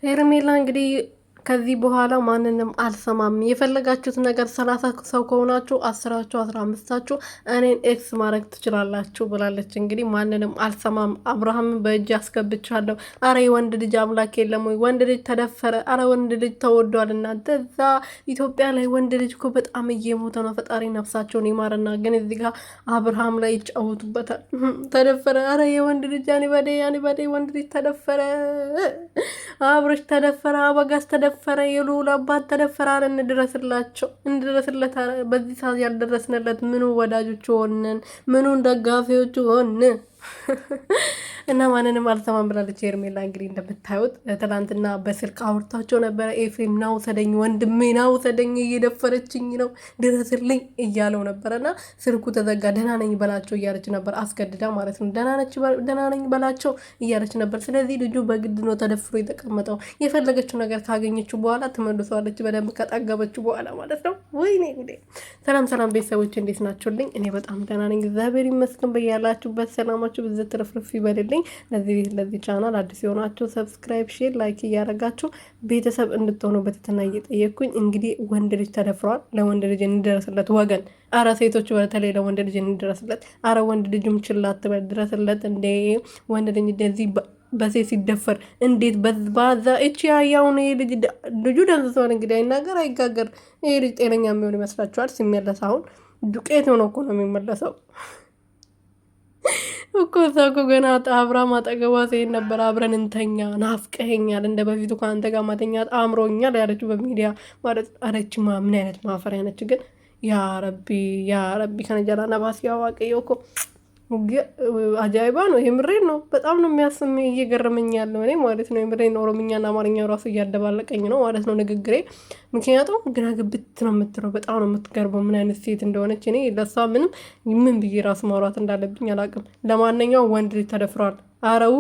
ሄርሜላ እንግዲህ ከዚህ በኋላ ማንንም አልሰማም። የፈለጋችሁት ነገር 30 ሰው ከሆናችሁ 10 15 እኔን ኤክስ ማድረግ ትችላላችሁ ብላለች። እንግዲህ ማንንም አልሰማም፣ አብርሃምን በእጅ አስገብቻለሁ። አረ የወንድ ልጅ አምላክ የለም ወይ? ወንድ ልጅ ተደፈረ። አረ ወንድ ልጅ ተወዷል። እናንተ እዛ ኢትዮጵያ ላይ ወንድ ልጅ እኮ በጣም እየሞተ ነው። ፈጣሪ ነፍሳቸውን ይማርና፣ ግን እዚህ ጋር አብርሃም ላይ ይጫወቱበታል። ተደፈረ። አረ የወንድ ልጅ ያኔ ወንድ ልጅ ተደፈረ። አብርሽ ተደፈረ። አበጋዝ ተደፈረ። የልዑል አባት ተደፈረ። አረ እንድረስለት። በዚህ ሰዓት ያልደረስንለት ምኑ ወዳጆች ሆንን? ምኑን ደጋፊዎች ሆን? እና ማንንም አልሰማም ብላለች ሄርሜላ። እንግዲህ እንደምታዩት ትናንትና በስልክ አውርታቸው ነበረ። ኤፍሬም ና ውሰደኝ፣ ወንድሜ ና ውሰደኝ፣ እየደፈረችኝ ነው ድረስልኝ እያለው ነበረ እና ስልኩ ተዘጋ። ደህና ነኝ በላቸው እያለች ነበር፣ አስገድዳ ማለት ነው። ደህና ነኝ በላቸው እያለች ነበር። ስለዚህ ልጁ በግድ ነው ተደፍሮ የተቀመጠው። የፈለገችው ነገር ካገኘችው በኋላ ትመልሰዋለች፣ በደንብ ከጠገበችው በኋላ ማለት ነው። ወይኔ ጉዴ! ሰላም ቤተሰቦች እንዴት ናቸውልኝ? እኔ በጣም ደህና ነኝ እግዚአብሔር ይመስገን። በያላችሁበት ሰላማችሁ ብዝት ትርፍርፍ ይበልልኝ። ለዚህ ቻናል አዲስ የሆናችሁ ሰብስክራይብ፣ ሼር፣ ላይክ እያደረጋችሁ ቤተሰብ እንድትሆኑ በትህትና እየጠየቅኩኝ፣ እንግዲህ ወንድ ልጅ ተደፍሯል። ለወንድ ልጅ እንደረስለት ወገን። አረ ሴቶች በተለይ ለወንድ ልጅ እንደረስለት። አረ ወንድ ልጅም ችላ አትበል፣ ድረስለት። እንደ ወንድ ልጅ እንደዚህ በሴት ሲደፈር እንዴት በዛ እቺ ያያውን ልጁ ደንዝቷል። እንግዲህ አይናገር አይጋገር። ይሄ ልጅ ጤነኛ የሚሆን ይመስላችኋል? ሲመለስ አሁን ዱቄት ሆኖ እኮ ነው የሚመለሰው እኮ። እዛ እኮ ገና አብርሃም አጠገቧ ሲሄድ ነበር። አብረን እንተኛ፣ ናፍቀኸኛል፣ እንደ በፊቱ ከአንተ ጋር ማተኛት አምሮኛል ያለችው በሚዲያ ማለት። አረችማ ምን አይነት ማፈሪያ ነች ግን! ያረቢ ከነጀላ ነባስ ያዋቀየው እኮ አጃይባ ነው። የምሬን ነው። በጣም ነው የሚያስም እየገረመኝ ያለው እኔ ማለት ነው። የምሬን ኦሮምኛና አማርኛ ራሱ እያደባለቀኝ ነው ማለት ነው ንግግሬ። ምክንያቱም ግራ ግብት ነው የምትለው። በጣም ነው የምትገርበው ምን አይነት ሴት እንደሆነች። እኔ ለሷ ምን ብዬ ራሱ ማውራት እንዳለብኝ አላውቅም። ለማንኛውም ወንድ ልጅ ተደፍሯል። አረው